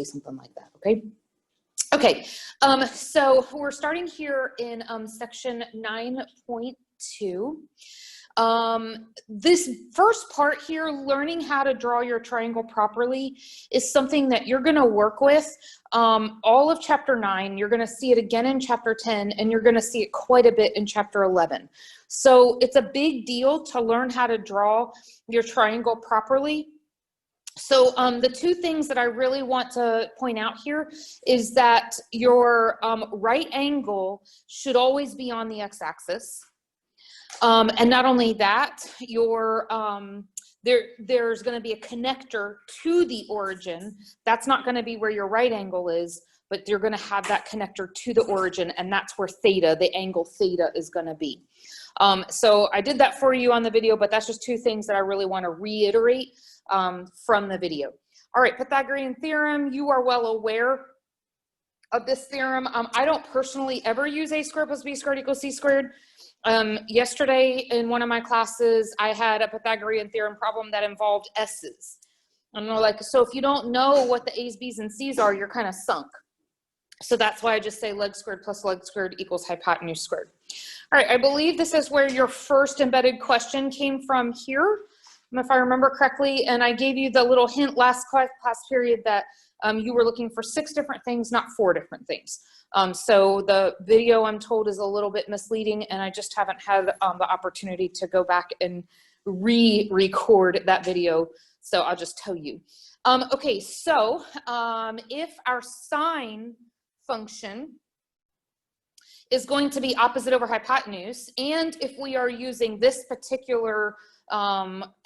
something like that, okay? Okay, so we're starting here in section 9.2. This first part here, learning how to draw your triangle properly, is something that you're going to work with all of chapter 9. You're going to see it again in chapter 10, and you're going to see it quite a bit in chapter 11. So it's a big deal to learn how to draw your triangle properly. So the two things that I really want to point out here is that your right angle should always be on the x-axis. And not only that, your there's going to be a connector to the origin. That's not going to be where your right angle is, but you're going to have that connector to the origin, and that's where theta, the angle theta, is going to be. So I did that for you on the video, but that's just two things that I really want to reiterate from the video. All right, Pythagorean theorem, you are well aware of this theorem. I don't personally ever use a squared plus b squared equals c squared. Yesterday in one of my classes, I had a Pythagorean theorem problem that involved s's. And they're like, so if you don't know what the a's, b's, and c's are, you're kind of sunk. So that's why I just say leg squared plus leg squared equals hypotenuse squared. All right, I believe this is where your first embedded question came from here, if I remember correctly, and I gave you the little hint last class period that you were looking for 6 different things, not 4 different things. So the video, I'm told, is a little bit misleading, and I just haven't had the opportunity to go back and re-record that video, so I'll just tell you. Okay, so if our sine function is going to be opposite over hypotenuse, and if we are using this particular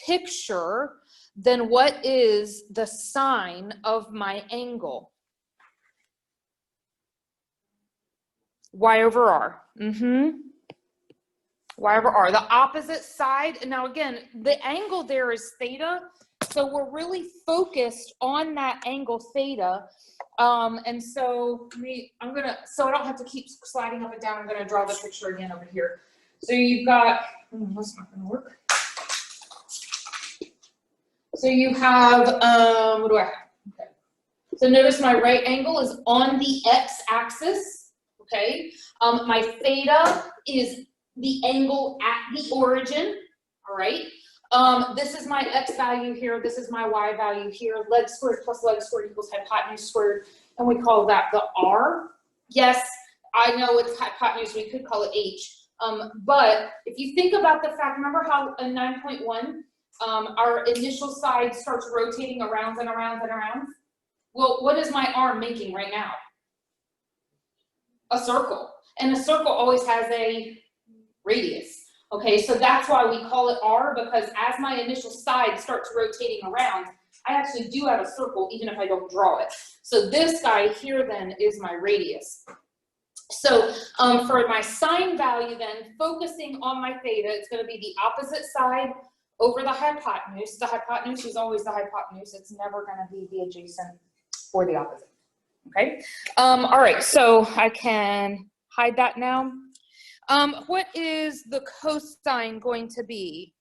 picture, then what is the sine of my angle? Y over R. Y over R. The opposite side. Now again, the angle there is theta, so we're really focused on that angle theta. And so so I don't have to keep sliding up and down, I'm gonna draw the picture again over here. So you've got, that's not gonna work. So you have, what do I have? Okay. So notice my right angle is on the x-axis, okay? My theta is the angle at the origin, all right? This is my x value here, this is my y value here. Leg squared plus leg squared equals hypotenuse squared, and we call that the R. Yes, I know it's hypotenuse, we could call it h. But if you think about the fact, remember how in 9.1, our initial side starts rotating around and around and around? Well, what is my arm making right now? A circle. And a circle always has a radius. Okay, so that's why we call it R, because as my initial side starts rotating around, I actually do have a circle even if I don't draw it. So this guy here then is my radius. So for my sine value then, focusing on my theta, it's going to be the opposite side over the hypotenuse. The hypotenuse is always the hypotenuse. It's never going to be the adjacent or the opposite. Okay. All right. So I can hide that now. What is the cosine going to be?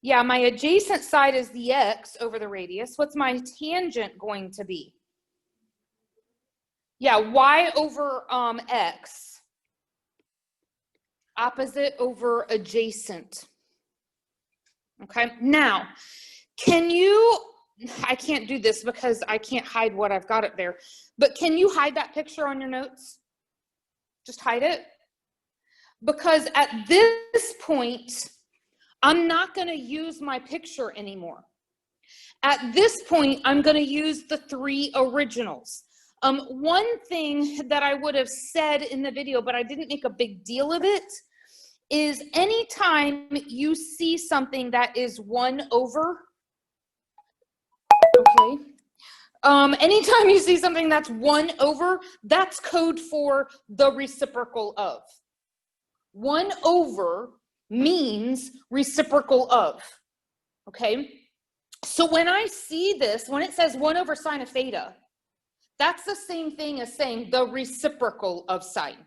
Yeah, my adjacent side is the x over the radius. What's my tangent going to be? Yeah, y over x. Opposite over adjacent. Okay, now, I can't do this because I can't hide what I've got up there, but can you hide that picture on your notes? Just hide it. Because at this point, I'm not going to use my picture anymore. At this point, I'm going to use the 3 originals. One thing that I would have said in the video, but I didn't make a big deal of it, is anytime you see something that is 1 over, okay, anytime you see something that's 1 over, that's code for the reciprocal of. 1 over means reciprocal of, okay? So when I see this, when it says 1 over sine of theta, that's the same thing as saying the reciprocal of sine,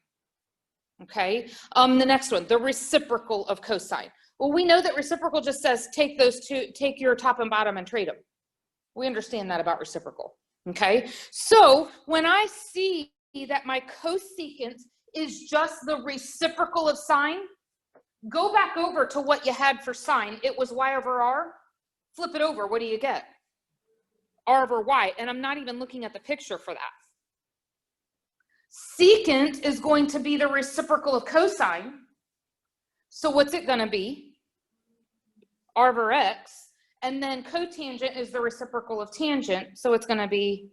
okay? The next one, the reciprocal of cosine. Well, we know that reciprocal just says take those two, take your top and bottom and trade them. We understand that about reciprocal, okay? So when I see that my cosecant is just the reciprocal of sine, go back over to what you had for sine. It was y over r. Flip it over. What do you get? R over y. And I'm not even looking at the picture for that. Secant is going to be the reciprocal of cosine. So what's it going to be? R over x. And then cotangent is the reciprocal of tangent. So it's going to be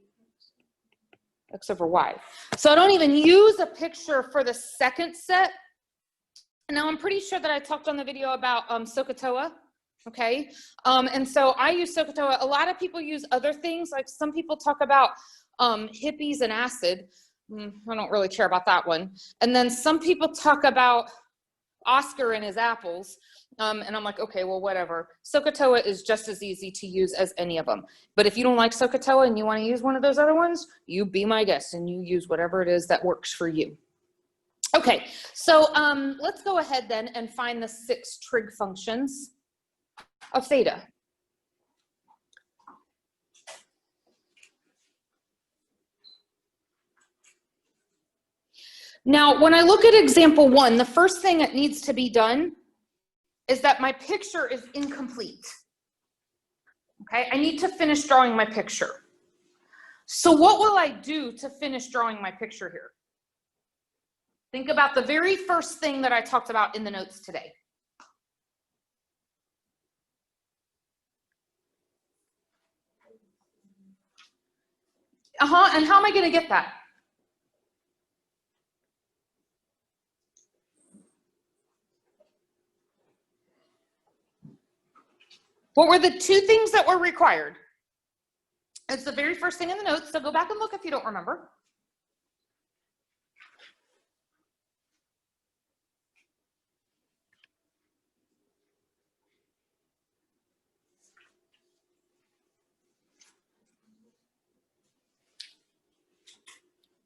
x over y. So I don't even use a picture for the second set. Now I'm pretty sure that I talked on the video about SOHCAHTOA, okay? And so I use SOHCAHTOA. A lot of people use other things, like some people talk about hippies and acid. I don't really care about that one. And then some people talk about Oscar and his apples. And I'm like, okay, well, whatever. SOHCAHTOA is just as easy to use as any of them. But if you don't like SOHCAHTOA and you want to use one of those other ones, you be my guest and you use whatever it is that works for you. Okay, so let's go ahead then and find the 6 trig functions of theta. Now, when I look at example 1, the first thing that needs to be done is that my picture is incomplete. Okay, I need to finish drawing my picture. So what will I do to finish drawing my picture here? Think about the very first thing that I talked about in the notes today. And how am I going to get that? What were the 2 things that were required? It's the very first thing in the notes, so go back and look if you don't remember.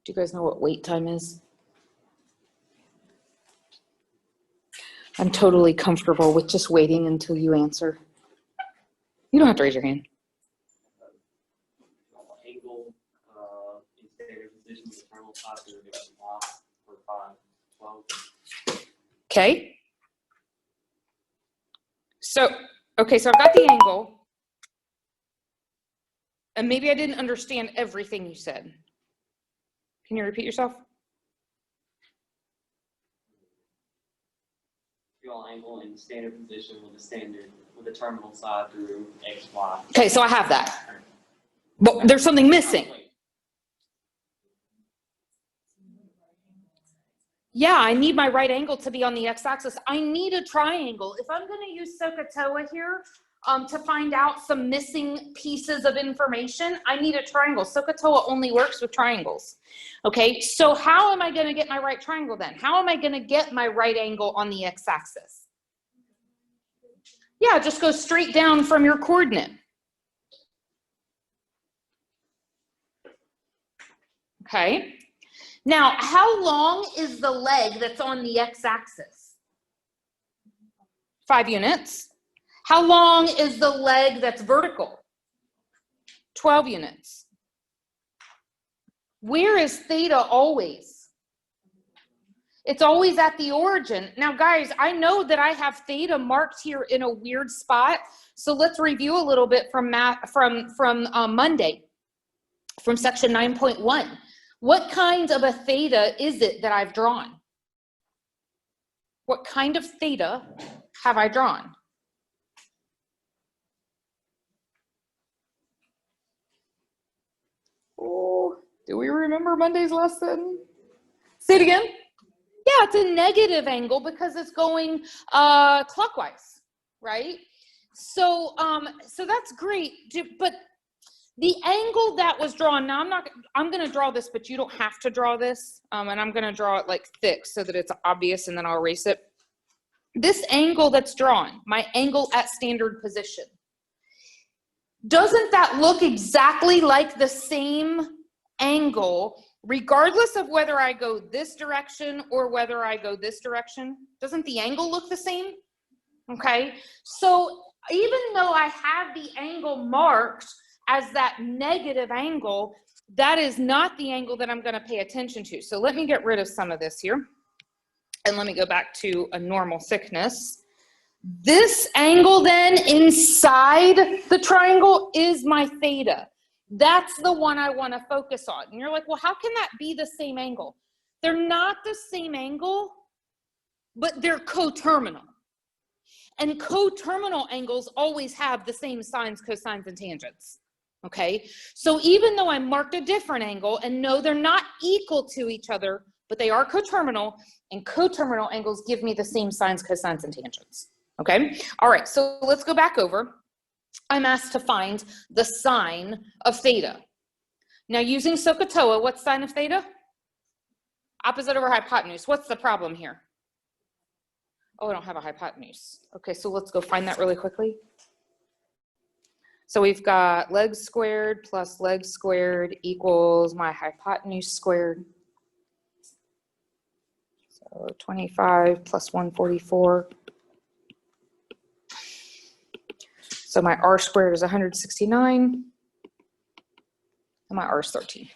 Do you guys know what wait time is? I'm totally comfortable with just waiting until you answer. You don't have to raise your hand. Angle in standard position with terminal positive for 5, 12. Okay. So I've got the angle. And maybe I didn't understand everything you said. Can you repeat yourself? Angle in standard position with a terminal side through x, y. Okay, so I have that. But there's something missing. Yeah, I need my right angle to be on the x-axis. I need a triangle. If I'm going to use SOHCAHTOA here to find out some missing pieces of information, I need a triangle. SOHCAHTOA only works with triangles. Okay, so how am I going to get my right triangle then? How am I going to get my right angle on the x-axis? Yeah, just go straight down from your coordinate. Okay. Now, how long is the leg that's on the x-axis? 5 units. How long is the leg that's vertical? 12 units. Where is theta always? It's always at the origin. Now, guys, I know that I have theta marked here in a weird spot. So let's review a little bit from Monday, from section 9.1. What kind of a theta is it that I've drawn? What kind of theta have I drawn? Oh, do we remember Monday's lesson? Say it again. Yeah, it's a negative angle because it's going clockwise, right? So that's great, but the angle that was drawn, now I'm going to draw this, but you don't have to draw this, and I'm going to draw it like thick so that it's obvious, and then I'll erase it. This angle that's drawn, my angle at standard position, doesn't that look exactly like the same angle regardless of whether I go this direction or whether I go this direction? Doesn't the angle look the same? Okay, so even though I have the angle marked as that negative angle, that is not the angle that I'm going to pay attention to. So let me get rid of some of this here. And let me go back to a normal thickness. This angle then inside the triangle is my theta. That's the one I want to focus on. And you're like, well, how can that be the same angle? They're not the same angle, but they're coterminal. And coterminal angles always have the same sines, cosines, and tangents. Okay, so even though I marked a different angle, and no, they're not equal to each other, but they are coterminal, and coterminal angles give me the same sines, cosines, and tangents. Okay, all right, so let's go back over. I'm asked to find the sine of theta. Now using SOHCAHTOA, what's sine of theta? Opposite over hypotenuse. What's the problem here? Oh, I don't have a hypotenuse. Okay, so let's go find that really quickly. So we've got legs squared plus legs squared equals my hypotenuse squared. So 25 plus 144. So my r squared is 169, and my r is 13.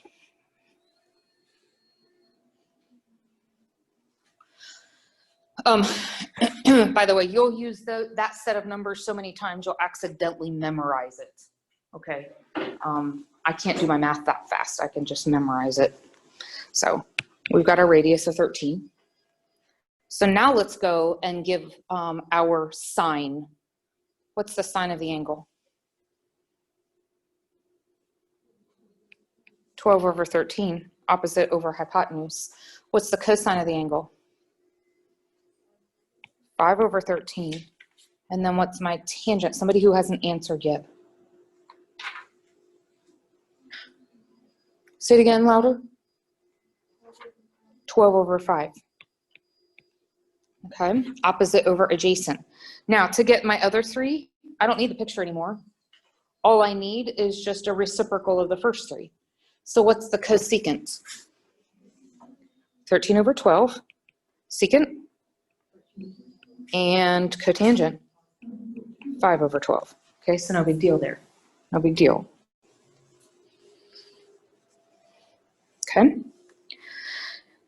By the way, you'll use that set of numbers so many times you'll accidentally memorize it. Okay, I can't do my math that fast. I can just memorize it. So we've got our radius of 13. So now let's go and give our sine. What's the sine of the angle? 12 over 13, opposite over hypotenuse. What's the cosine of the angle? 5 over 13. And then what's my tangent? Somebody who hasn't answered yet. Say it again louder. 12 over 5. Okay, opposite over adjacent. Now to get my other three, I don't need the picture anymore. All I need is just a reciprocal of the first three. So what's the cosecant? 13 over 12, secant, and cotangent, 5 over 12. Okay, so no big deal there. No big deal. Okay.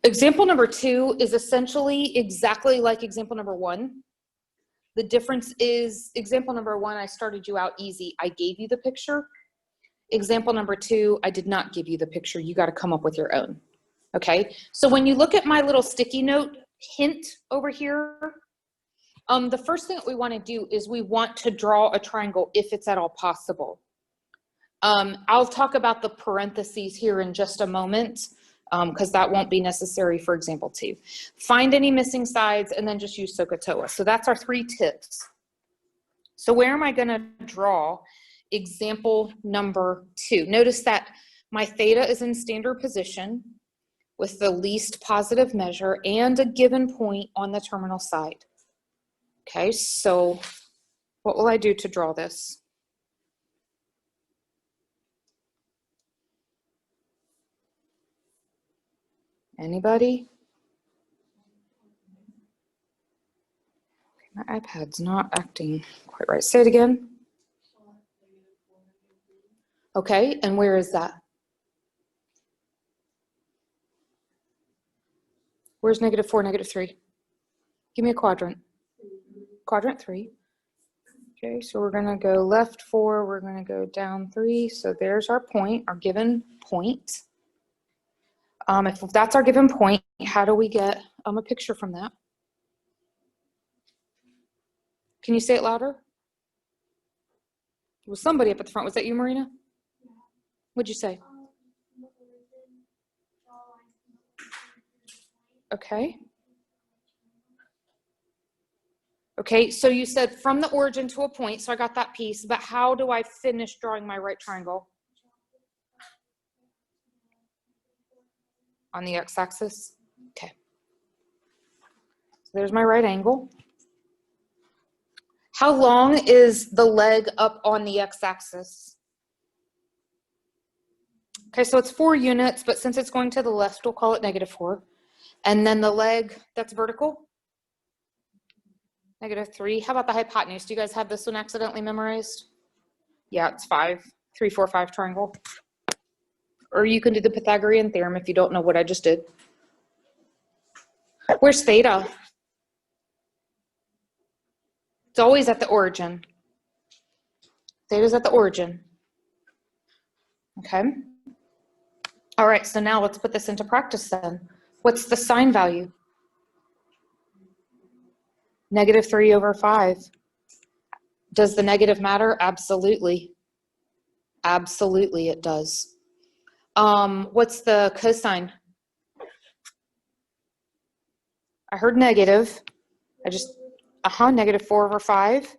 Example number 2 is essentially exactly like example number 1. The difference is example number 1, I started you out easy. I gave you the picture. Example number 2, I did not give you the picture. You got to come up with your own. Okay, so when you look at my little sticky note hint over here, the first thing that we want to do is we want to draw a triangle if it's at all possible. I'll talk about the parentheses here in just a moment because that won't be necessary for example 2. Find any missing sides and then just use SOHCAHTOA. So that's our 3 tips. So where am I going to draw example number 2? Notice that my theta is in standard position with the least positive measure and a given point on the terminal side. Okay, so what will I do to draw this? Anybody? My iPad's not acting quite right. Say it again. Okay, and where is that? Where's -4, -3? Give me a quadrant. Quadrant 3. Okay, so we're going to go left 4, we're going to go down 3. So there's our point, our given point. If that's our given point, how do we get a picture from that? Can you say it louder? There was somebody up at the front. Was that you, Marina? What'd you say? Okay. Okay, so you said from the origin to a point, so I got that piece, but how do I finish drawing my right triangle? On the x-axis? Okay. So there's my right angle. How long is the leg up on the x-axis? Okay, so it's 4 units, but since it's going to the left, we'll call it -4. And then the leg that's vertical? -3. How about the hypotenuse? Do you guys have this one accidentally memorized? Yeah, it's 5. 3, 4, 5 triangle. Or you can do the Pythagorean theorem if you don't know what I just did. Where's theta? It's always at the origin. Theta's at the origin. Okay. All right, so now let's put this into practice then. What's the sine value? -3/5. Does the negative matter? Absolutely. Absolutely it does. What's the cosine? I heard negative. -4/5.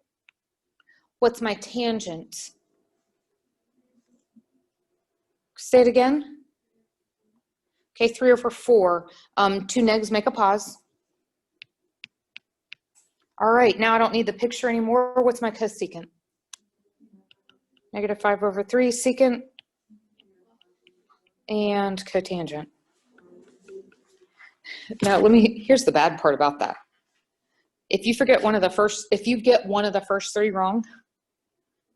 What's my tangent? Say it again. Okay, 3/4. 2 negs make a pause. All right, now I don't need the picture anymore. What's my cosecant? -5/3 secant and cotangent. Now here's the bad part about that. If you get one of the first 3 wrong,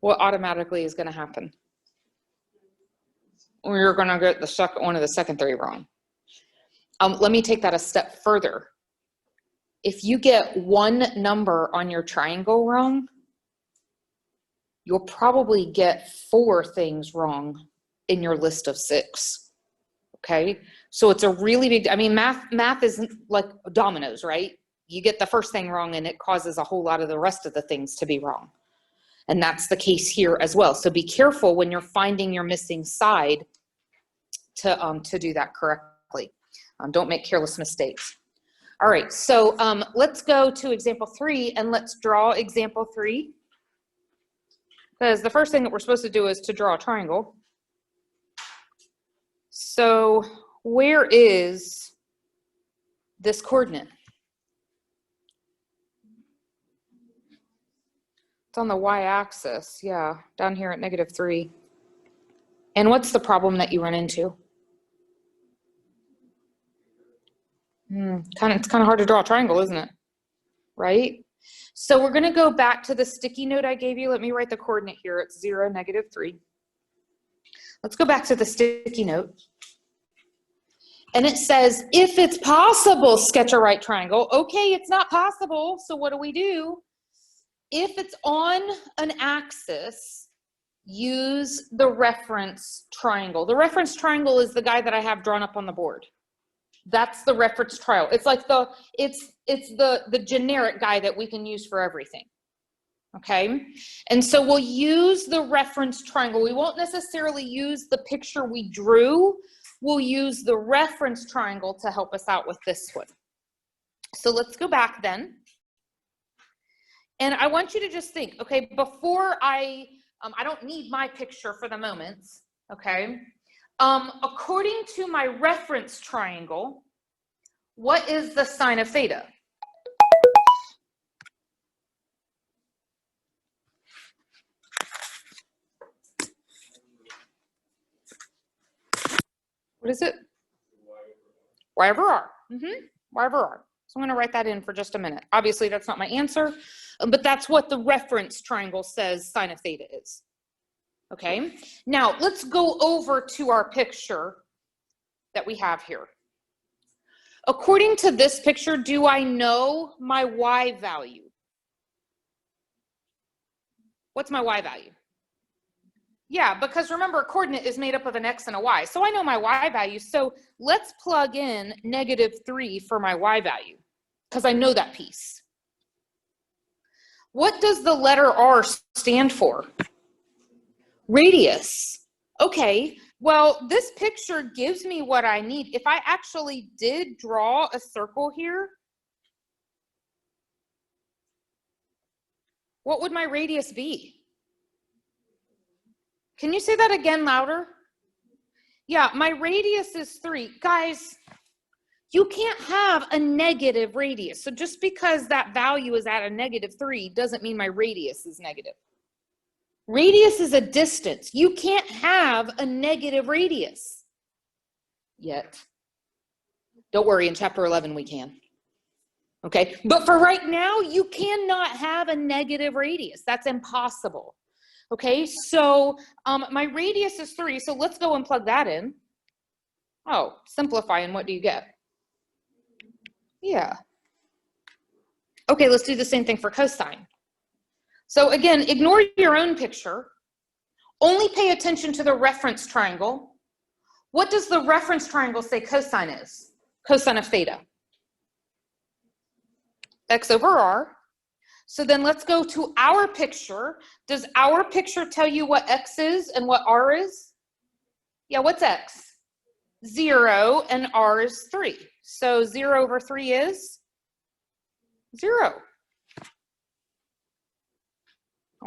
what automatically is going to happen? Or you're going to get one of the second 3 wrong. Let me take that a step further. If you get one number on your triangle wrong, you'll probably get 4 things wrong in your list of 6. Okay? So it's a really big, math isn't like dominoes, right? You get the first thing wrong and it causes a whole lot of the rest of the things to be wrong. And that's the case here as well. So be careful when you're finding your missing side to do that correctly. Don't make careless mistakes. All right, so let's go to example 3 and let's draw example 3. Because the first thing that we're supposed to do is to draw a triangle. So where is this coordinate? It's on the y-axis, yeah, down here at -3. And what's the problem that you run into? It's kind of hard to draw a triangle, isn't it? Right? So we're going to go back to the sticky note I gave you. Let me write the coordinate here. It's 0, -3. Let's go back to the sticky note. And it says, if it's possible, sketch a right triangle. Okay, it's not possible. So what do? If it's on an axis, use the reference triangle. The reference triangle is the guy that I have drawn up on the board. That's the reference triangle. It's like the generic guy that we can use for everything. Okay? And so we'll use the reference triangle. We won't necessarily use the picture we drew. We'll use the reference triangle to help us out with this one. So let's go back then. And I want you to just think, okay, before I don't need my picture for the moment, okay? According to my reference triangle, what is the sine of theta? What is it? Y over R. Y over R. So I'm going to write that in for just a minute. Obviously, that's not my answer, but that's what the reference triangle says sine of theta is. Okay? Now, let's go over to our picture that we have here. According to this picture, do I know my y value? What's my y value? Yeah, because remember, a coordinate is made up of an x and a y. So I know my y value. So let's plug in -3 for my y value, because I know that piece. What does the letter R stand for? Radius. Okay, well, this picture gives me what I need. If I actually did draw a circle here, what would my radius be? Can you say that again louder? Yeah, my radius is 3. Guys, you can't have a negative radius. So just because that value is at a -3 doesn't mean my radius is negative. Radius is a distance. You can't have a negative radius yet. Don't worry, in chapter 11 we can. Okay, but for right now, you cannot have a negative radius. That's impossible. Okay, so my radius is 3, so let's go and plug that in. Oh, simplify, and what do you get? Yeah. Okay, let's do the same thing for cosine. So again, ignore your own picture. Only pay attention to the reference triangle. What does the reference triangle say cosine is? Cosine of theta. X over R. So then let's go to our picture. Does our picture tell you what X is and what R is? Yeah, what's X? 0, and R is 3. So 0 over 3 is 0.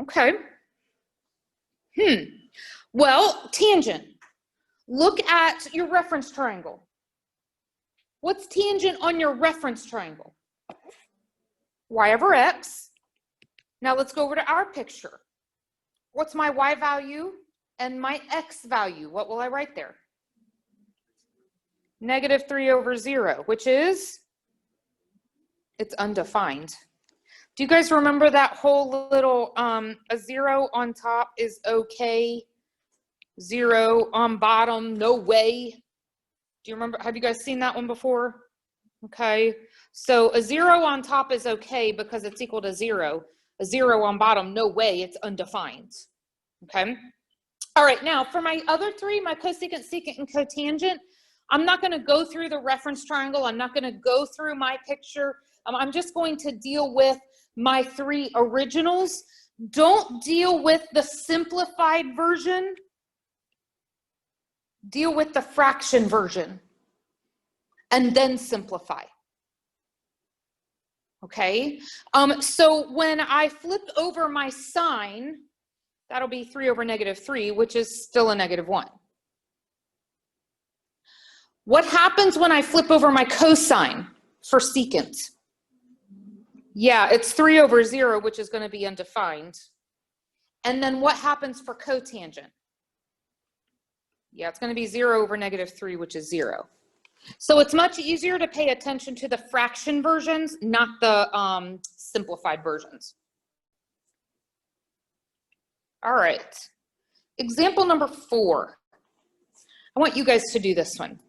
Okay. Well, tangent. Look at your reference triangle. What's tangent on your reference triangle? Y over X. Now let's go over to our picture. What's my Y value and my X value? What will I write there? Negative 3 over 0, which is, it's undefined. Do you guys remember that whole little, a 0 on top is okay, 0 on bottom, no way? Do you remember, have you guys seen that one before? Okay, so a 0 on top is okay because it's equal to 0. A 0 on bottom, no way, it's undefined. Okay, all right, now for my other three, my cosecant, secant, and cotangent, I'm not going to go through the reference triangle. I'm not going to go through my picture. I'm just going to deal with my three originals. Don't deal with the simplified version. Deal with the fraction version and then simplify. Okay, so when I flip over my sign, that'll be 3 over negative 3, which is still a negative 1. What happens when I flip over my cosine for secant? Yeah, it's 3 over 0, which is going to be undefined. And then what happens for cotangent? Yeah, it's going to be 0 over negative 3, which is 0. So it's much easier to pay attention to the fraction versions, not the simplified versions. All right. Example number 4. I want you guys to do this one.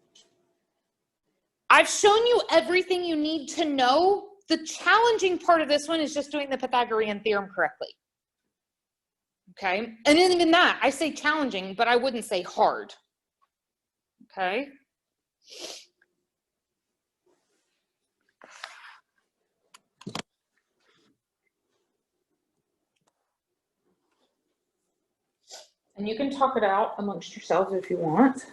I've shown you everything you need to know. The challenging part of this one is just doing the Pythagorean theorem correctly. Okay, and even that, I say challenging, but I wouldn't say hard. Okay. And you can talk it out amongst yourselves if you want.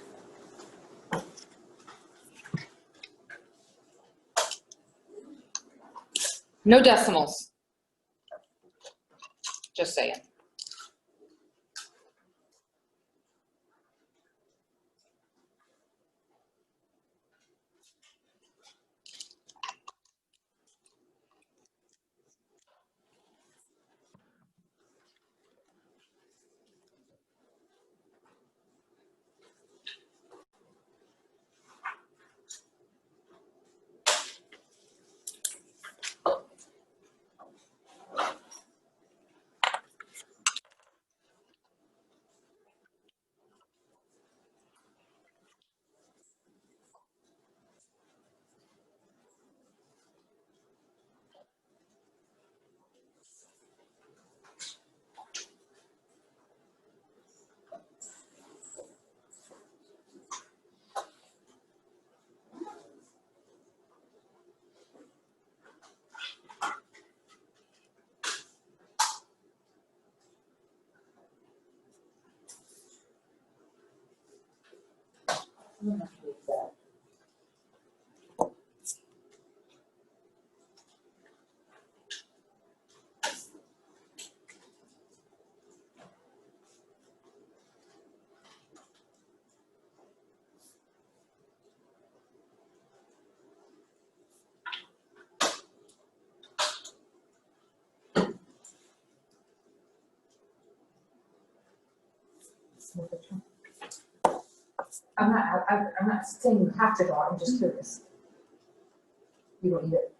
No decimals. Just saying. I'm not saying you have to go out. I'm just curious. You don't need it.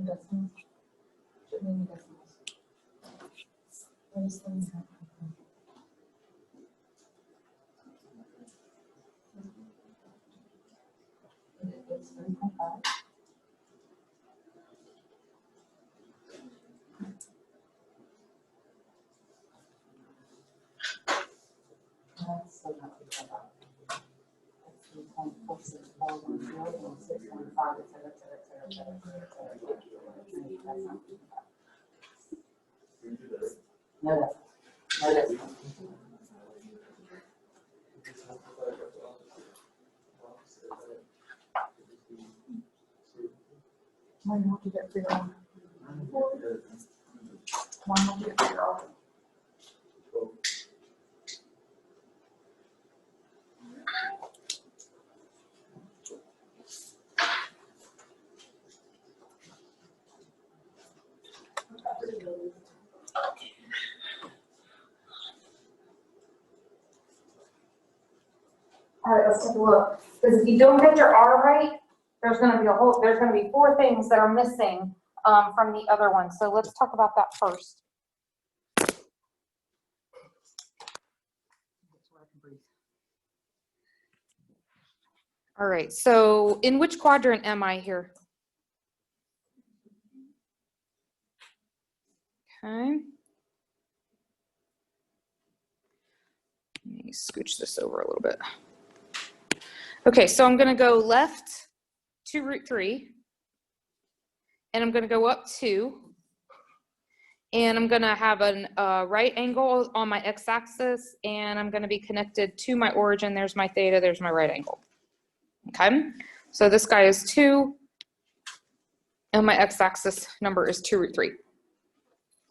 decimals. Should be in decimals. What is 3.5? It's 3.5. That's still not 3.5. That's 3.4641 and 6.5, et cetera, et cetera, et cetera, et cetera, et cetera, et cetera. That's not 3.5. No, that's no, that's not. Why not you get 3.5? Why not you get 3.5? All right, let's take a look. Because if you don't get your R right, there's going to be 4 things that are missing from the other one. So let's talk about that first. All right, so in which quadrant am I here? Okay. Let me scooch this over a little bit. Okay, so I'm going to go left to root 3, and I'm going to go up 2, and I'm going to have a right angle on my x-axis, and I'm going to be connected to my origin. There's my theta, there's my right angle. Okay, so this guy is 2, and my x-axis number is 2 root 3.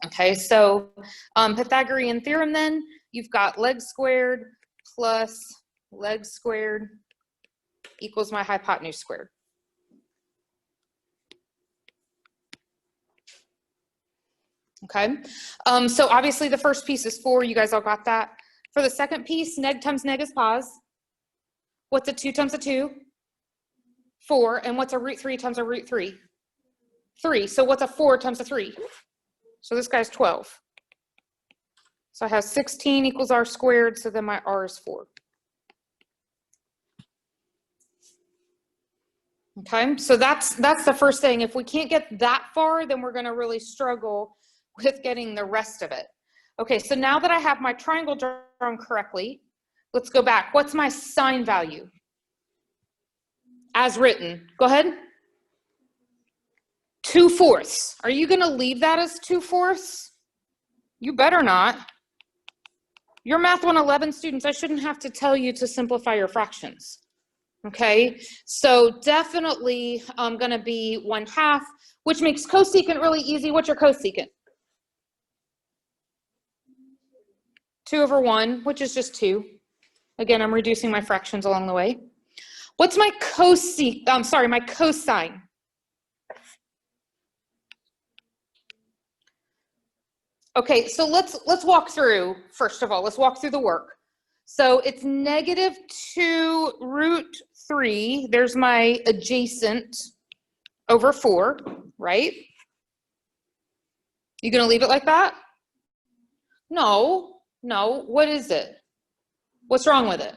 Okay, so Pythagorean theorem then, you've got leg squared plus leg squared equals my hypotenuse squared. Okay, so obviously the first piece is 4, you guys all got that. For the second piece, neg times neg is pos. What's a 2 times a 2? 4, and what's a root 3 times a root 3? 3, so what's a 4 times a 3? So this guy's 12. So I have 16 equals r squared, so then my r is 4. Okay, so that's the first thing. If we can't get that far, then we're going to really struggle with getting the rest of it. Okay, so now that I have my triangle drawn correctly, let's go back. What's my sine value? As written. Go ahead. 2/4. Are you going to leave that as 2/4? You better not. You're Math 111 students. I shouldn't have to tell you to simplify your fractions. Okay, so definitely going to be 1/2, which makes cosecant really easy. What's your cosecant? 2/1, which is just 2. Again, I'm reducing my fractions along the way. What's my my cosine? Okay, so let's walk through, first of all, let's walk through the work. So it's -2 root 3, there's my adjacent, over 4, right? You gonna leave it like that? No, what is it? What's wrong with it?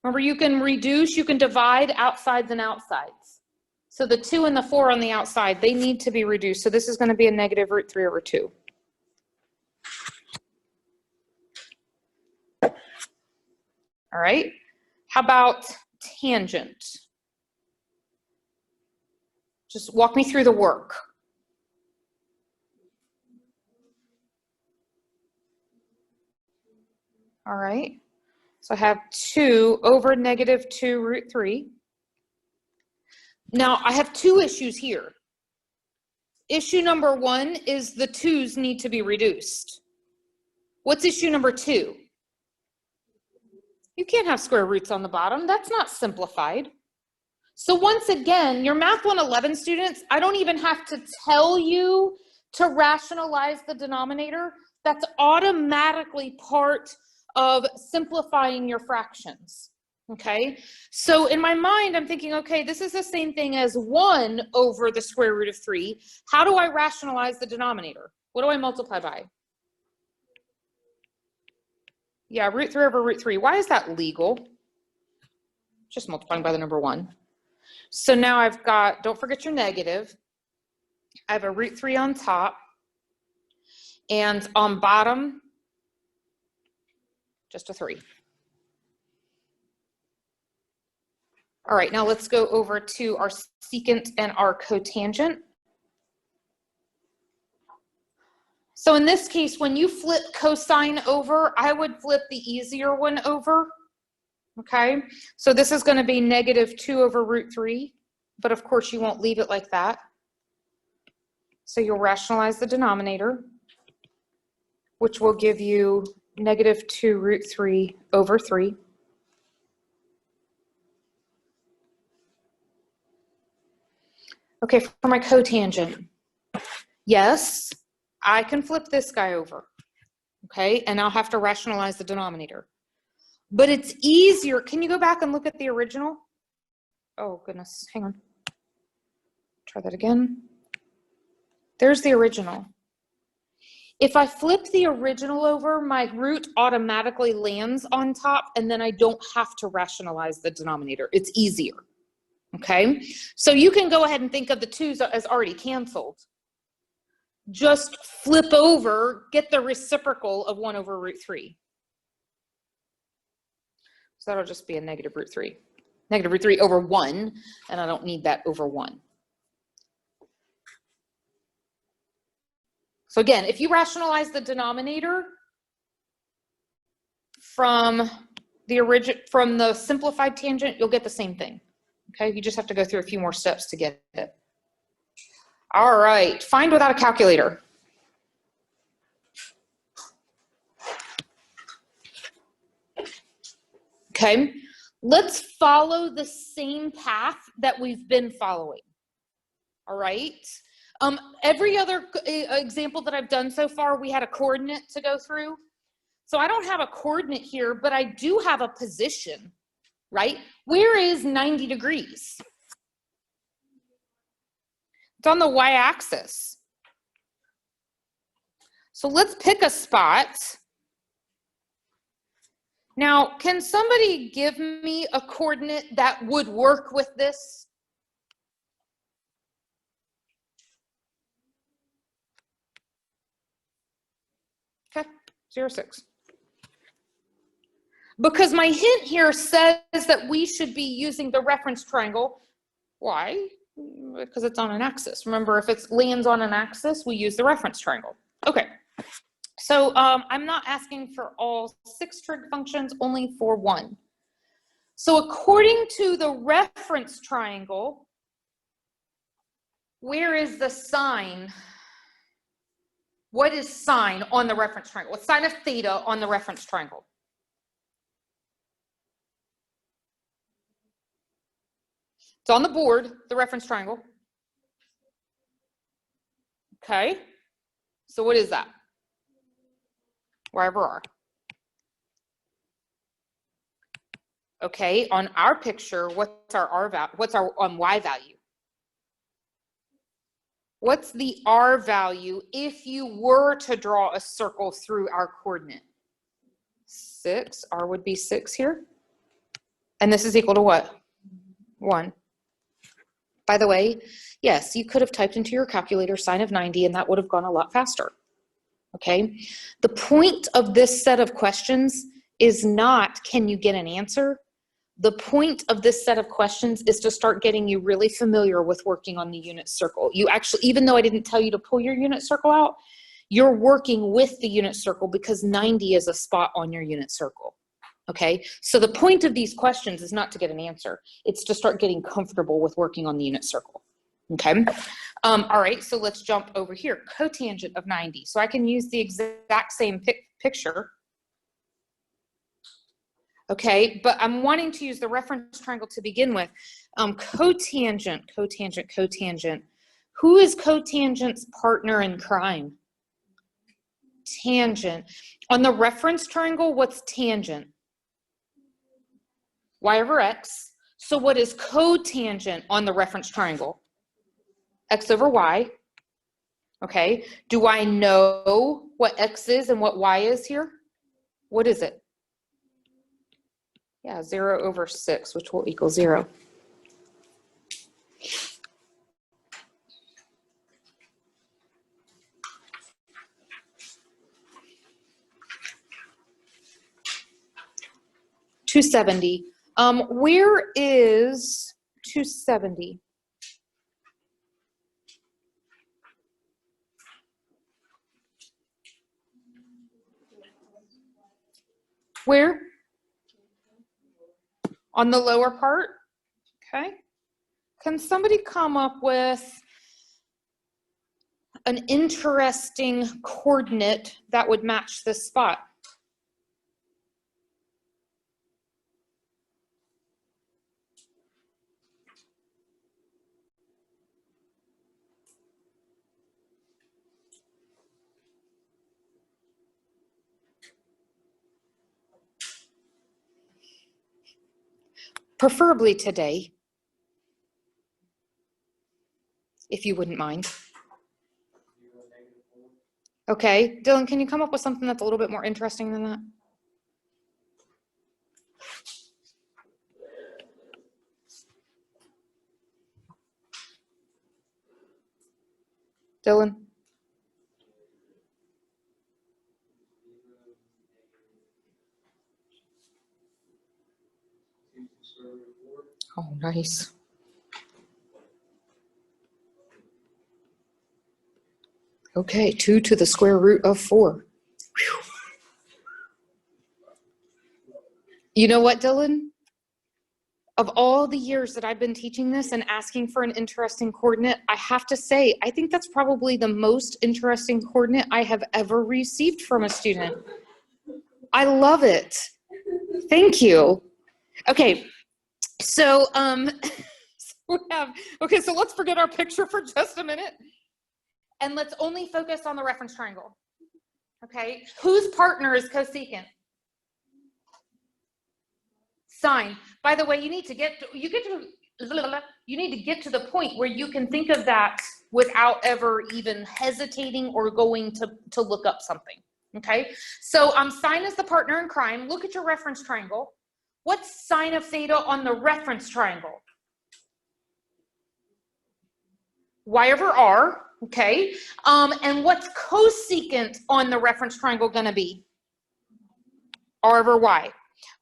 Remember, you can reduce, you can divide outsides and outsides. So the 2 and the 4 on the outside, they need to be reduced. So this is going to be a negative root 3 over 2. All right. How about tangent? Just walk me through the work. All right. So I have 2 over -2 root 3. Now I have 2 issues here. Issue number 1 is the 2's need to be reduced. What's issue number 2? You can't have square roots on the bottom. That's not simplified. So once again, your Math 111 students, I don't even have to tell you to rationalize the denominator. That's automatically part of simplifying your fractions. Okay, so in my mind, I'm thinking, okay, this is the same thing as 1 over the square root of 3. How do I rationalize the denominator? What do I multiply by? Yeah, root 3 over root 3. Why is that legal? Just multiplying by the number 1. So now I've got, don't forget your negative. I have a root 3 on top. And on bottom, just a 3. All right, now let's go over to our secant and our cotangent. So in this case, when you flip cosine over, I would flip the easier one over, okay? So this is going to be negative 2 over root 3, but of course you won't leave it like that. So you'll rationalize the denominator, which will give you negative 2 root 3 over 3. Okay, for my cotangent, yes, I can flip this guy over, okay? And I'll have to rationalize the denominator. But it's easier. Can you go back and look at the original? Oh, goodness. Hang on. Try that again. There's the original. If I flip the original over, my root automatically lands on top, and then I don't have to rationalize the denominator. It's easier. Okay? So you can go ahead and think of the 2's as already canceled. Just flip over, get the reciprocal of 1 over root 3. So that'll just be a negative root 3. Negative root 3 over 1, and I don't need that over 1. So again, if you rationalize the denominator from the simplified tangent, you'll get the same thing. Okay, you just have to go through a few more steps to get it. All right, find without a calculator. Okay, let's follow the same path that we've been following. All right. Every other example that I've done so far, we had a coordinate to go through. So I don't have a coordinate here, but I do have a position, right? Where is 90 degrees? It's on the y-axis. So let's pick a spot. Now, can somebody give me a coordinate that would work with this? Okay, 0, 6. Because my hint here says that we should be using the reference triangle. Why? Because it's on an axis. Remember, if it lands on an axis, we use the reference triangle. Okay. So I'm not asking for all 6 trig functions, only for 1. So according to the reference triangle, where is the sine? What is sine on the reference triangle? What's sine of theta on the reference triangle? It's on the board, the reference triangle. Okay. So what is that? Wherever R. Okay, on our picture, what's our R value? What's our Y value? What's the R value if you were to draw a circle through our coordinate? 6, R would be 6 here. And this is equal to what? 1. By the way, yes, you could have typed into your calculator sine of 90 and that would have gone a lot faster. Okay, the point of this set of questions is not, can you get an answer? The point of this set of questions is to start getting you really familiar with working on the unit circle. You actually, even though I didn't tell you to pull your unit circle out, you're working with the unit circle because 90 is a spot on your unit circle. Okay, so the point of these questions is not to get an answer. It's to start getting comfortable with working on the unit circle. Okay, all right, so let's jump over here. Cotangent of 90. So I can use the exact same picture. Okay, but I'm wanting to use the reference triangle to begin with. Cotangent, cotangent, cotangent. Who is cotangent's partner in crime? Tangent. On the reference triangle, what's tangent? y over x. So what is cotangent on the reference triangle? X over y. Okay, do I know what x is and what y is here? What is it? Yeah, 0 over 6, which will equal 0. $270. Where is 270? Where? On the lower part? Okay. Can somebody come up with an interesting coordinate that would match this spot? Preferably today, if you wouldn't mind. Okay, Dylan, can you come up with something that's a little bit more interesting than that? Dylan? Oh, nice. Okay, 2 to the square root of 4. Whew. You know what, Dylan? Of all the years that I've been teaching this and asking for an interesting coordinate, I have to say, I think that's probably the most interesting coordinate I have ever received from a student. I love it. Thank you. Okay, so so let's forget our picture for just a minute and let's only focus on the reference triangle. Okay, whose partner is cosecant? Sine. By the way, you need to get to the point where you can think of that without ever even hesitating or going to look up something. Okay, so sine is the partner in crime. Look at your reference triangle. What's sine of theta on the reference triangle? Y over r. Okay, and what's cosecant on the reference triangle going to be? R over y.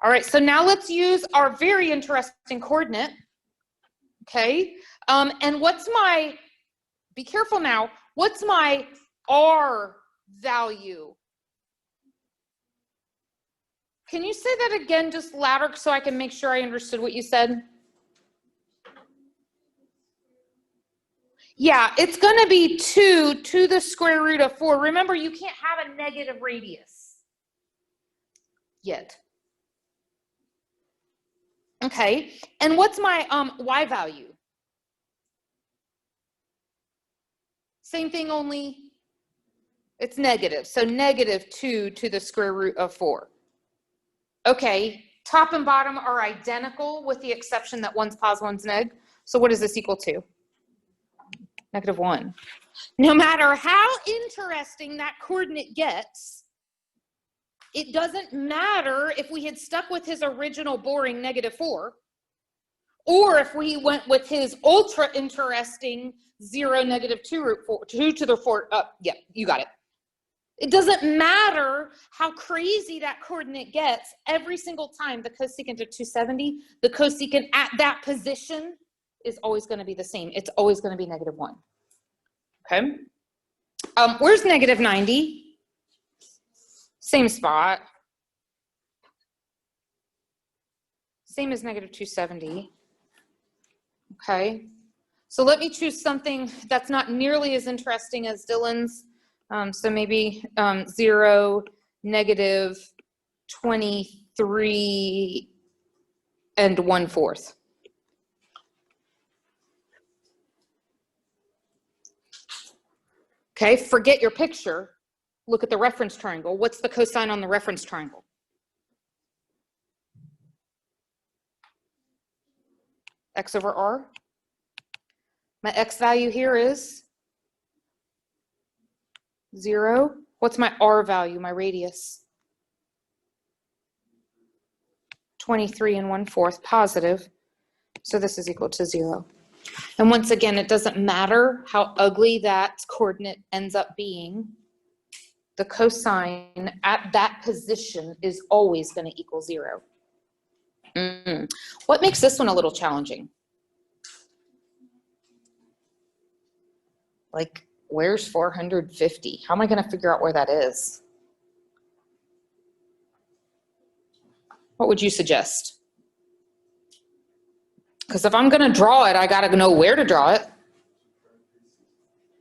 All right, so now let's use our very interesting coordinate. Okay, and what's my, be careful now, what's my r value? Can you say that again just louder so I can make sure I understood what you said? Yeah, it's going to be 2 to the square root of 4. Remember, you can't have a negative radius yet. Okay, and what's my y value? Same thing, only it's negative. So negative 2 to the square root of 4. Okay, top and bottom are identical with the exception that one's positive, one's neg. So what is this equal to? Negative 1. No matter how interesting that coordinate gets, it doesn't matter if we had stuck with his original boring negative 4, or if we went with his ultra interesting 0, negative 2 root 4, 2 to the 4, yeah, you got it. It doesn't matter how crazy that coordinate gets, every single time the cosecant of 270, the cosecant at that position is always going to be the same. It's always going to be negative 1. Okay. Where's negative 90? Same spot. Same as negative 270. Okay. So let me choose something that's not nearly as interesting as Dylan's. So maybe 0, negative 23 and 1/4. Okay, forget your picture. Look at the reference triangle. What's the cosine on the reference triangle? x over r. My x value here is 0. What's my r value, my radius? 23 1/4 positive. So this is equal to 0. And once again, it doesn't matter how ugly that coordinate ends up being. The cosine at that position is always going to equal 0. What makes this one a little challenging? Like, where's 450? How am I going to figure out where that is? What would you suggest? Because if I'm going to draw it, I got to know where to draw it.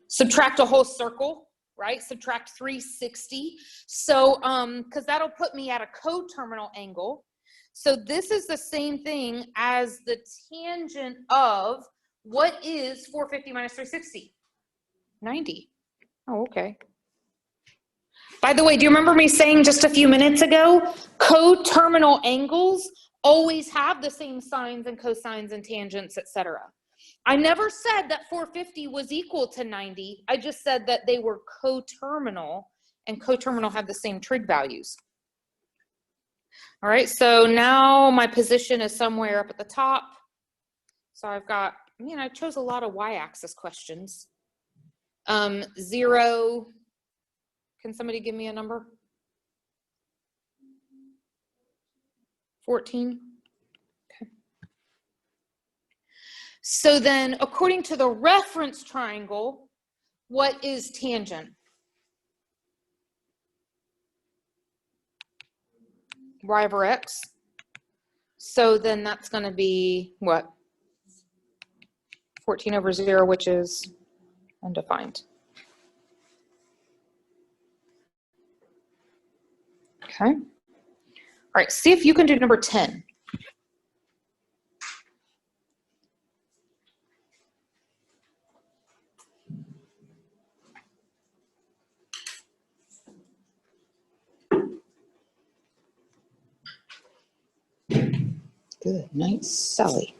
Subtract a whole circle, right? Subtract 360. So, because that'll put me at a coterminal angle. So this is the same thing as the tangent of what is 450 minus 360? 90. Oh, okay. By the way, do you remember me saying just a few minutes ago, coterminal angles always have the same sines and cosines and tangents, etc. I never said that 450 was equal to 90. I just said that they were coterminal, and coterminal have the same trig values. All right, so now my position is somewhere up at the top. So I've got, I chose a lot of y-axis questions. 0, can somebody give me a number? 14. Okay. So then, according to the reference triangle, what is tangent? Y over x. So then that's going to be what? 14 over 0, which is undefined. Okay. All right, see if you can do number 10. Good night, Sally.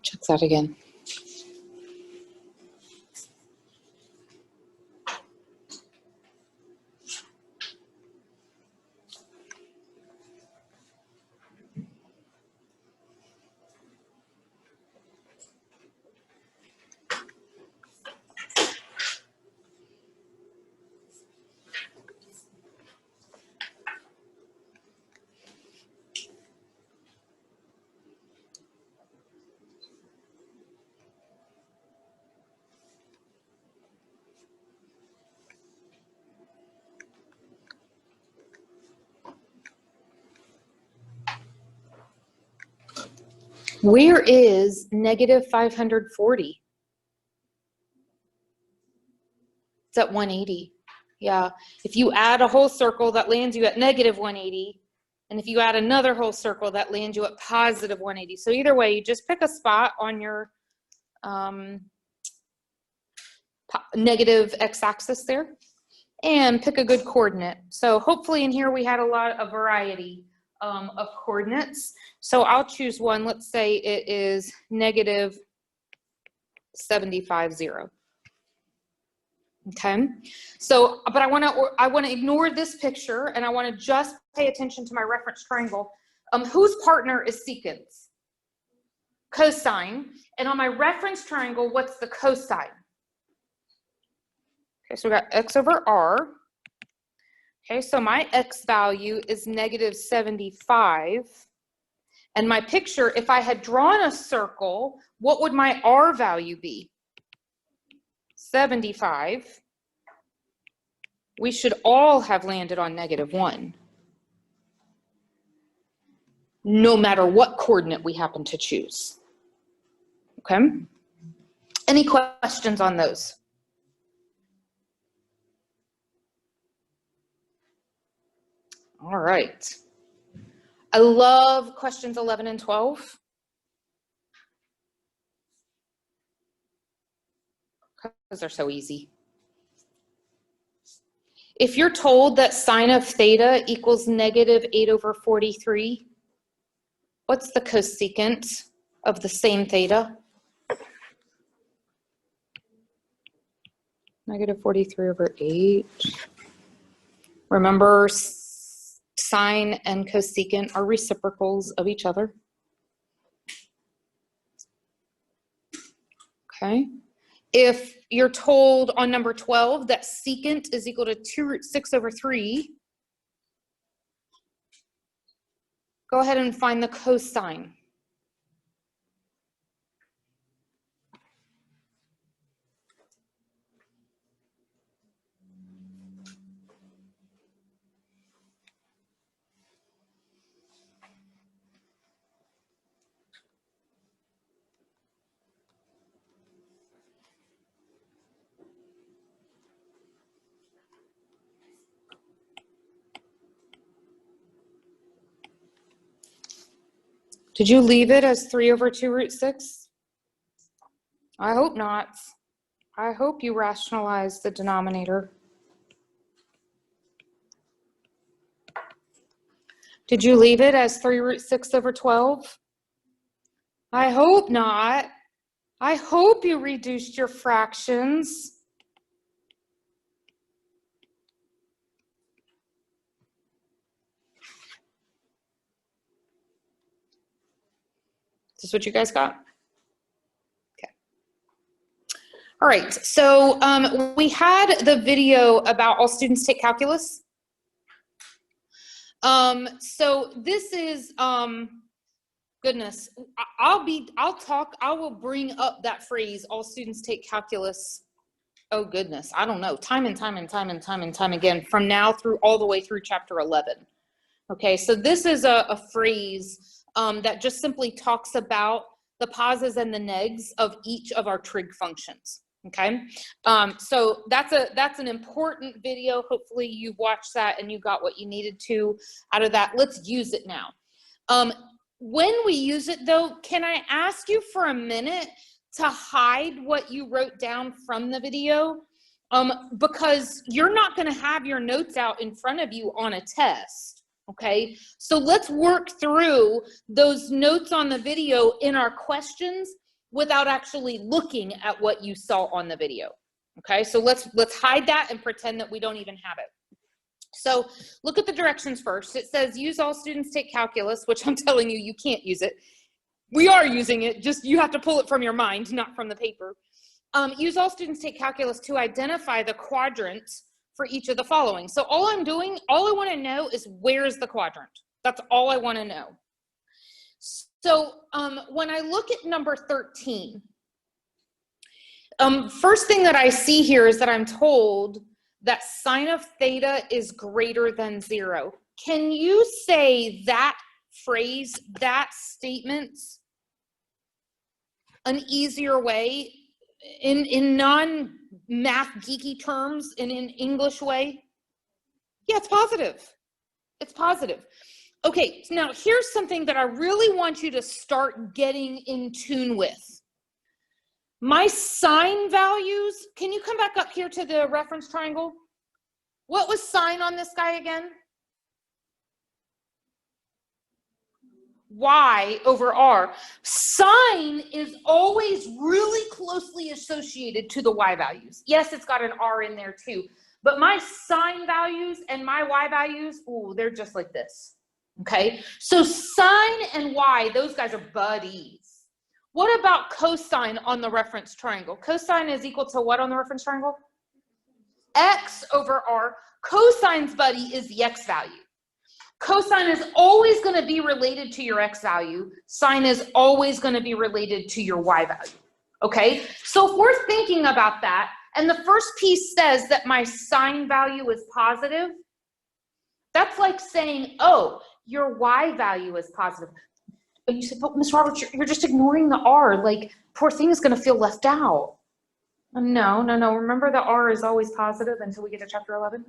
Check that again. Where is negative 540? It's at 180. Yeah. If you add a whole circle, that lands you at negative 180. And if you add another whole circle, that lands you at positive 180. So either way, you just pick a spot on your negative x-axis there and pick a good coordinate. So hopefully in here we had a variety of coordinates. So I'll choose one. Let's say it is negative 75, 0. Okay. So, but I want to ignore this picture and I want to just pay attention to my reference triangle. Whose partner is secant? Cosine. And on my reference triangle, what's the cosine? Okay, so we got x over r Okay, so my X value is negative 75. And my picture, if I had drawn a circle, what would my R value be? 75. We should all have landed on -1, no matter what coordinate we happen to choose. Okay? Any questions on those? All right. I love questions 11 and 12. Because they're so easy. If you're told that sine of theta equals -8/43, what's the cosecant of the same theta? -43/8. Remember, sine and cosecant are reciprocals of each other. Okay. If you're told on number 12 that secant is equal to 2√6/3, go ahead and find the cosine. Did you leave it as 3/2√6? I hope not. I hope you rationalize the denominator. Did you leave it as 3√6/12? I hope not. I hope you reduced your fractions. Is this what you guys got? Okay. All right, so we had the video about all students take calculus. So this is, goodness, I will bring up that phrase, all students take calculus. Oh goodness, I don't know, time and time again, from now through all the way through chapter 11. Okay, so this is a phrase that just simply talks about the positives and the negs of each of our trig functions. Okay, so that's an important video. Hopefully you watched that and you got what you needed to out of that. Let's use it now. When we use it though, can I ask you for a minute to hide what you wrote down from the video? Because you're not going to have your notes out in front of you on a test. Okay, so let's work through those notes on the video in our questions without actually looking at what you saw on the video. Okay, so let's hide that and pretend that we don't even have it. So look at the directions first. It says use all students take calculus, which I'm telling you, you can't use it. We are using it, just you have to pull it from your mind, not from the paper. Use all students take calculus to identify the quadrant for each of the following. So all I want to know is where's the quadrant. That's all I want to know. So when I look at number 13, first thing that I see here is that I'm told that sine of theta is greater than 0. Can you say that phrase, that statement, an easier way in non-math geeky terms and in English way? Yeah, it's positive. It's positive. Okay, now here's something that I really want you to start getting in tune with. My sine values, can you come back up here to the reference triangle? What was sine on this guy again? Y/R. Sine is always really closely associated to the Y values. Yes, it's got an R in there too, but my sine values and my Y values, ooh, they're just like this. Okay, so sine and Y, those guys are buddies. What about cosine on the reference triangle? Cosine is equal to what on the reference triangle? x over r. Cosine's buddy is the x value. Cosine is always going to be related to your x value. Sine is always going to be related to your y value. Okay, so if we're thinking about that, and the first piece says that my sine value is positive, that's like saying, oh, your y value is positive. But you said, but Ms. Roberts, you're just ignoring the r. Like, poor thing is going to feel left out. No. Remember, the r is always positive until we get to chapter 11.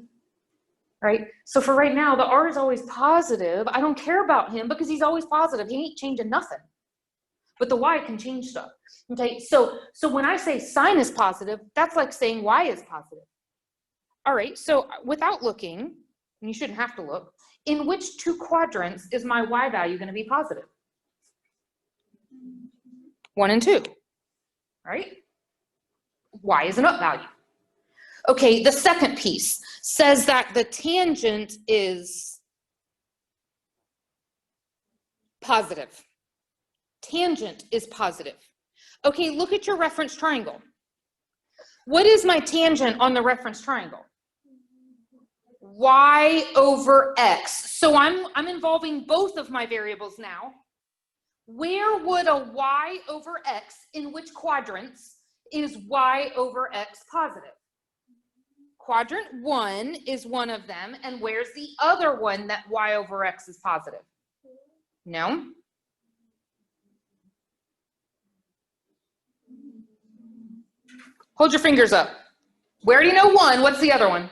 Right? So for right now, the r is always positive. I don't care about him because he's always positive. He ain't changing nothing. But the y can change stuff. Okay, so when I say sine is positive, that's like saying y is positive. All right, so without looking, and you shouldn't have to look, in which two quadrants is my y value going to be positive? 1 and 2, right? Y is an up value. Okay, the second piece says that the tangent is positive. Tangent is positive. Okay, look at your reference triangle. What is my tangent on the reference triangle? Y over x. So I'm involving both of my variables now. Where would a y over x, in which quadrants is y over x positive? Quadrant 1 is one of them, and where's the other one that y over x is positive? No? Hold your fingers up. We already know 1. What's the other one?